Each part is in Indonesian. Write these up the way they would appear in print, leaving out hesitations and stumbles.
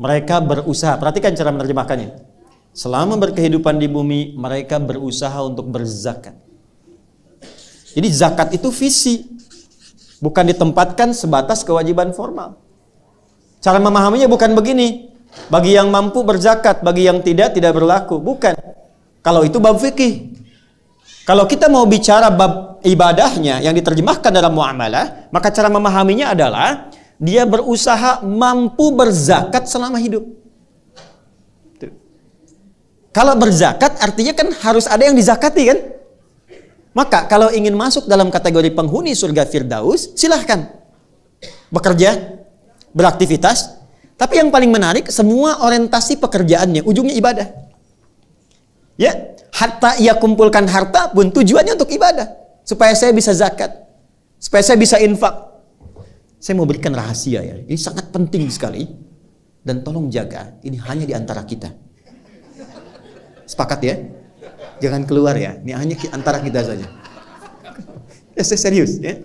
Mereka berusaha, perhatikan cara menerjemahkannya. Selama berkehidupan di bumi, mereka berusaha untuk berzakat. Jadi zakat itu visi, bukan ditempatkan sebatas kewajiban formal. Cara memahaminya bukan begini, bagi yang mampu berzakat, bagi yang tidak berlaku. Bukan. Kalau itu bab fikih. Kalau kita mau bicara bab ibadahnya yang diterjemahkan dalam muamalah, maka cara memahaminya adalah dia berusaha mampu berzakat selama hidup. Tuh. Kalau berzakat artinya kan harus ada yang dizakati kan? Maka kalau ingin masuk dalam kategori penghuni surga Firdaus, silahkan bekerja, beraktivitas. Tapi yang paling menarik, semua orientasi pekerjaannya ujungnya ibadah. Ya, hatta ia kumpulkan harta pun tujuannya untuk ibadah, supaya saya bisa zakat, supaya saya bisa infak. Saya mau berikan rahasia ya, ini sangat penting sekali, dan tolong jaga, ini hanya di antara kita. Sepakat ya? Jangan keluar ya, ini hanya antara kita saja. Ya, saya serius ya.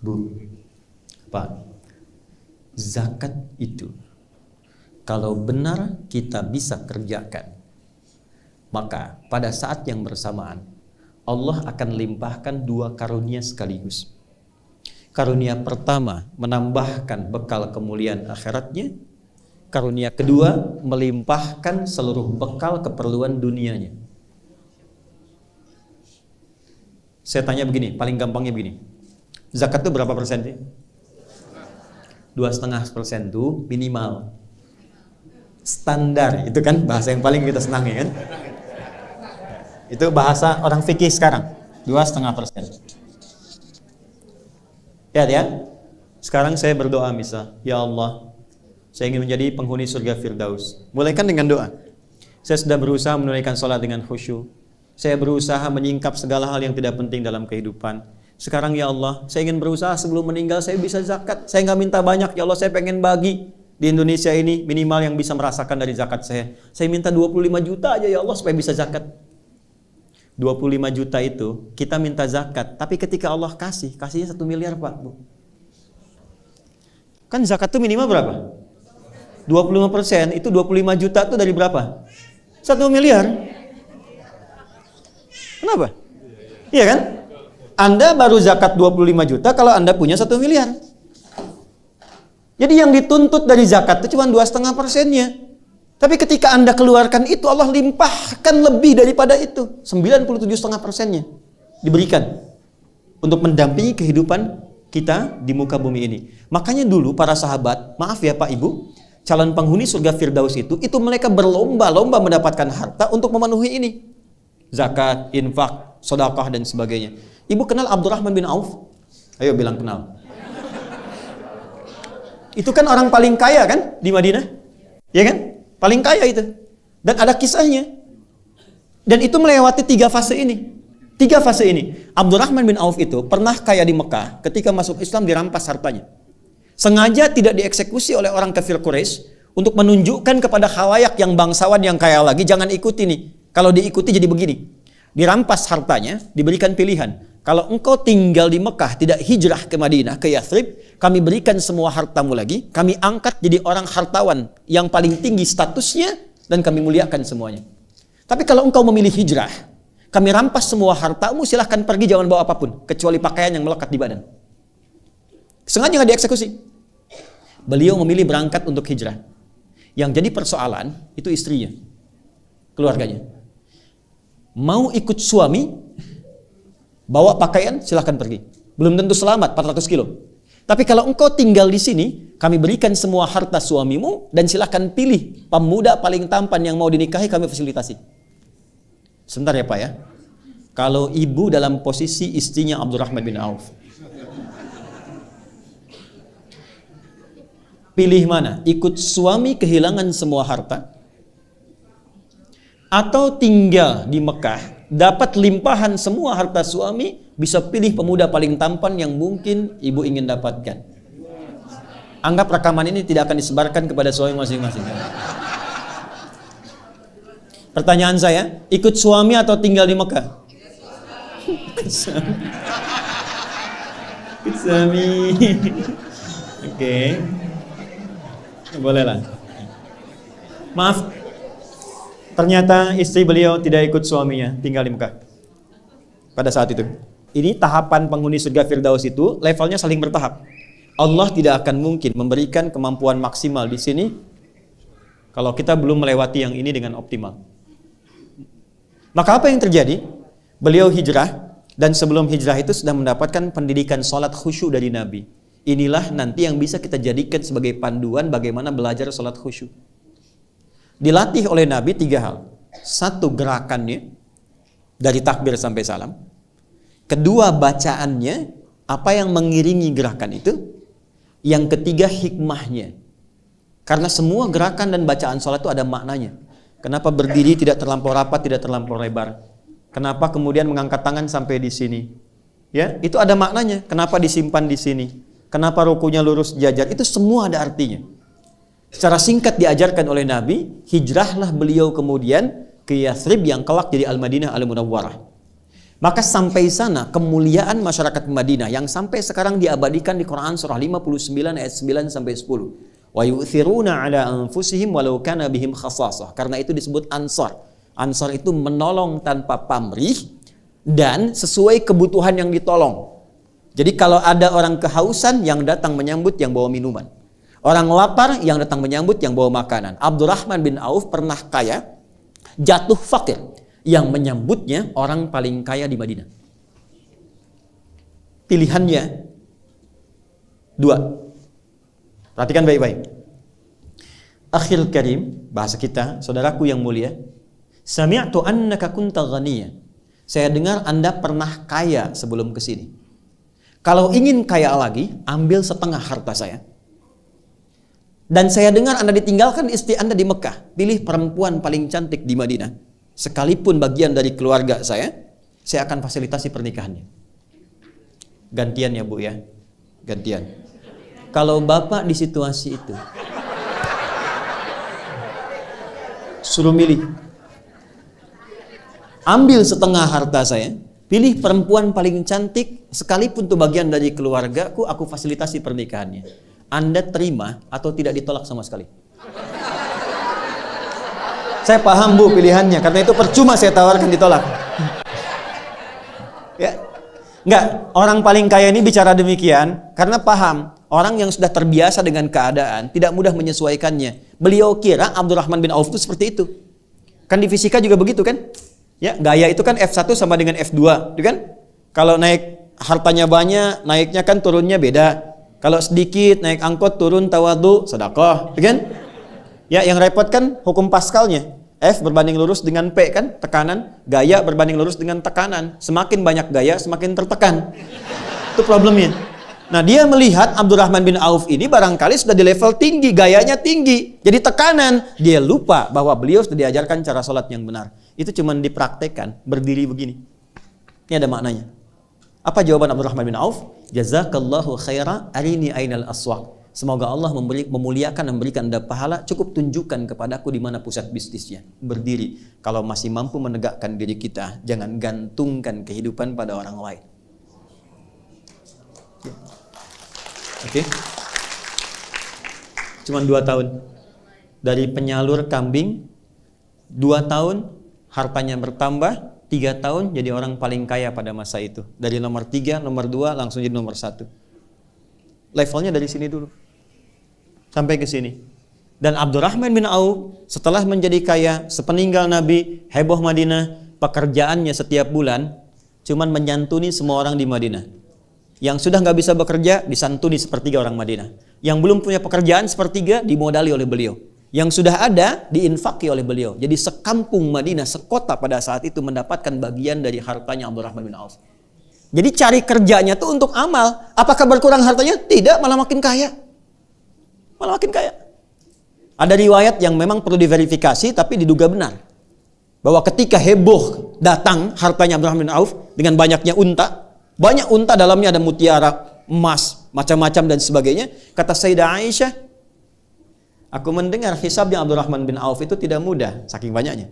Bu, Pak, zakat itu kalau benar kita bisa kerjakan, maka pada saat yang bersamaan Allah akan limpahkan dua karunia sekaligus. Karunia pertama menambahkan bekal kemuliaan akhiratnya. Karunia kedua melimpahkan seluruh bekal keperluan dunianya. Saya tanya begini, paling gampangnya begini. Zakat itu berapa persen sih? 2,5% itu minimal. Standar, itu kan bahasa yang paling kita senangi kan? Itu bahasa orang fikih sekarang, 2,5%. Ya. Sekarang saya berdoa misal, ya Allah, saya ingin menjadi penghuni surga Firdaus. Mulaikan dengan doa. Saya sudah berusaha menunaikan sholat dengan khusyuk. Saya berusaha menyingkap segala hal yang tidak penting dalam kehidupan. Sekarang ya Allah, saya ingin berusaha sebelum meninggal saya bisa zakat. Saya nggak minta banyak, ya Allah, saya pengen bagi di Indonesia ini minimal yang bisa merasakan dari zakat saya. Saya minta 25 juta aja ya Allah supaya bisa zakat. 25 juta itu kita minta zakat, tapi ketika Allah kasihnya 1 miliar Pak, Bu. Kan zakat itu minimal berapa? 25%, itu 25 juta itu dari berapa? 1 miliar. Kenapa? Iya kan? Anda baru zakat 25 juta kalau Anda punya 1 miliar. Jadi yang dituntut dari zakat itu cuma 2,5%-nya. Tapi ketika Anda keluarkan itu, Allah limpahkan lebih daripada itu. 97,5%-nya diberikan untuk mendampingi kehidupan kita di muka bumi ini. Makanya dulu para sahabat, maaf ya Pak Ibu, calon penghuni surga Firdaus itu mereka berlomba-lomba mendapatkan harta untuk memenuhi ini. Zakat, infak, sedekah dan sebagainya. Ibu kenal Abdurrahman bin Auf? Ayo bilang kenal. Itu kan orang paling kaya kan di Madinah? Ya kan? Paling kaya itu. Dan ada kisahnya. Dan itu melewati 3 fase ini. 3 fase ini. Abdurrahman bin Auf itu pernah kaya di Mekah. Ketika masuk Islam dirampas hartanya. Sengaja tidak dieksekusi oleh orang kafir Quraisy untuk menunjukkan kepada khalayak yang bangsawan yang kaya lagi, jangan ikuti nih. Kalau diikuti jadi begini. Dirampas hartanya, diberikan pilihan. Kalau engkau tinggal di Mekah, tidak hijrah ke Madinah, ke Yathrib, kami berikan semua hartamu lagi, kami angkat jadi orang hartawan yang paling tinggi statusnya, dan kami muliakan semuanya. Tapi kalau engkau memilih hijrah, kami rampas semua hartamu, silahkan pergi, jangan bawa apapun, kecuali pakaian yang melekat di badan. Sengaja nggak dieksekusi. Beliau memilih berangkat untuk hijrah. Yang jadi persoalan, itu istrinya, keluarganya. Mau ikut suami, bawa pakaian, silahkan pergi. Belum tentu selamat, 400 kilo. Tapi kalau engkau tinggal di sini, kami berikan semua harta suamimu, dan silahkan pilih pemuda paling tampan yang mau dinikahi, kami fasilitasi. Sebentar ya Pak ya. Kalau ibu dalam posisi istrinya Abdurrahman bin Auf, pilih mana? Ikut suami kehilangan semua harta, atau tinggal di Mekah, dapat limpahan semua harta suami, bisa pilih pemuda paling tampan yang mungkin ibu ingin dapatkan. Anggap rekaman ini tidak akan disebarkan kepada suami masing-masing. Pertanyaan saya, ikut suami atau tinggal di Mekah? Ikut suami. Ikut suami. Oke. Boleh lah. Maaf, ternyata istri beliau tidak ikut suaminya tinggal di Mekah pada saat itu. Ini tahapan penghuni surga Firdaus itu levelnya saling bertahap. Allah tidak akan mungkin memberikan kemampuan maksimal di sini kalau kita belum melewati yang ini dengan optimal. Maka apa yang terjadi? Beliau hijrah, dan sebelum hijrah itu sudah mendapatkan pendidikan sholat khusyuk dari Nabi. Inilah nanti yang bisa kita jadikan sebagai panduan bagaimana belajar sholat khusyuk. Dilatih oleh Nabi 3 hal. 1, gerakannya dari takbir sampai salam. 2, bacaannya, apa yang mengiringi gerakan itu. Yang 3, hikmahnya. Karena semua gerakan dan bacaan sholat itu ada maknanya. Kenapa berdiri tidak terlampau rapat, tidak terlampau lebar? Kenapa kemudian mengangkat tangan sampai di sini? Ya, itu ada maknanya. Kenapa disimpan di sini? Kenapa rukunya lurus jajar? Itu semua ada artinya. Secara singkat diajarkan oleh Nabi, hijrahlah beliau kemudian ke Yathrib yang kelak jadi Al-Madinah Al-Munawwarah. Maka sampai sana kemuliaan masyarakat Madinah yang sampai sekarang diabadikan di Quran surah 59 ayat 9 sampai 10. Wa yu'thiruna 'ala anfusihim walau kana bihim khassasah. Karena itu disebut Ansar. Ansar itu menolong tanpa pamrih dan sesuai kebutuhan yang ditolong. Jadi kalau ada orang kehausan, yang datang menyambut yang bawa minuman. Orang lapar, yang datang menyambut yang bawa makanan. Abdurrahman bin Auf pernah kaya, jatuh fakir. Yang menyambutnya orang paling kaya di Madinah. Pilihannya 2. Perhatikan baik-baik. Akhil karim, bahasa kita, saudaraku yang mulia. Sami'tu annaka kunta ghaniyya. Saya dengar Anda pernah kaya sebelum kesini. Kalau ingin kaya lagi, ambil setengah harta saya. Dan saya dengar Anda ditinggalkan istri Anda di Mekah. Pilih perempuan paling cantik di Madinah. Sekalipun bagian dari keluarga saya akan fasilitasi pernikahannya. Gantian ya Bu ya. Gantian. Kalau Bapak di situasi itu, suruh milih. Ambil setengah harta saya, pilih perempuan paling cantik, sekalipun itu bagian dari keluargaku, aku fasilitasi pernikahannya. Anda terima atau tidak ditolak sama sekali? Saya paham Bu pilihannya, karena itu percuma saya tawarkan ditolak. Ya, enggak, orang paling kaya ini bicara demikian karena paham orang yang sudah terbiasa dengan keadaan tidak mudah menyesuaikannya. Beliau kira Abdurrahman bin Auf itu seperti itu. Kan di fisika juga begitu kan? Ya, gaya itu kan F1 sama dengan F2, gitu kan? Kalau naik hartanya banyak, naiknya kan turunnya beda. Kalau sedikit naik angkot turun tawadhu, sedekah, gitu kan? Ya, yang repot kan hukum Pascalnya. F berbanding lurus dengan P kan, tekanan. Gaya berbanding lurus dengan tekanan. Semakin banyak gaya, semakin tertekan. Itu problemnya. Nah, dia melihat Abdurrahman bin Auf ini barangkali sudah di level tinggi, gayanya tinggi. Jadi tekanan. Dia lupa bahwa beliau sudah diajarkan cara sholat yang benar. Itu cuma dipraktekkan, berdiri begini. Ini ada maknanya. Apa jawaban Abdurrahman bin Auf? Jazakallahu khaira arini ainal aswaq. Semoga Allah memuliakan dan memberikan Anda pahala. Cukup tunjukkan kepadaku di mana pusat bisnisnya. Berdiri. Kalau masih mampu menegakkan diri kita, jangan gantungkan kehidupan pada orang lain. Oke. Cuman 2 tahun. Dari penyalur kambing, 2 tahun hartanya bertambah, 3 tahun jadi orang paling kaya pada masa itu. Dari nomor 3, nomor 2 langsung jadi nomor 1. Levelnya dari sini dulu sampai ke sini. Dan Abdurrahman bin Auf setelah menjadi kaya, sepeninggal Nabi, heboh Madinah, pekerjaannya setiap bulan cuman menyantuni semua orang di Madinah. Yang sudah nggak bisa bekerja disantuni sepertiga orang Madinah. Yang belum punya pekerjaan sepertiga dimodali oleh beliau. Yang sudah ada diinfaki oleh beliau. Jadi sekampung Madinah, sekota pada saat itu mendapatkan bagian dari hartanya Abdurrahman bin Auf. Jadi cari kerjanya tuh untuk amal. Apakah berkurang hartanya? Tidak, malah makin kaya. Malah makin kaya. Ada riwayat yang memang perlu diverifikasi tapi diduga benar. Bahwa ketika heboh datang hartanya Abdurrahman bin Auf dengan banyaknya unta. Banyak unta, dalamnya ada mutiara, emas, macam-macam dan sebagainya. Kata Sayyidah Aisyah, aku mendengar hisabnya Abdurrahman bin Auf itu tidak mudah, saking banyaknya.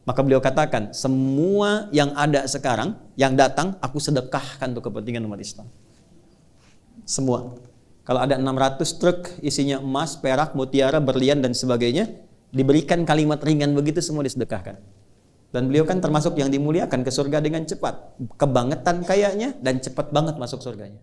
Maka beliau katakan, semua yang ada sekarang, yang datang, aku sedekahkan untuk kepentingan umat Islam. Semua. Kalau ada 600 truk isinya emas, perak, mutiara, berlian dan sebagainya, Diberikan kalimat ringan begitu semua disedekahkan. Dan beliau kan termasuk yang dimuliakan ke surga dengan cepat. Kebangetan kayanya dan cepat banget masuk surganya.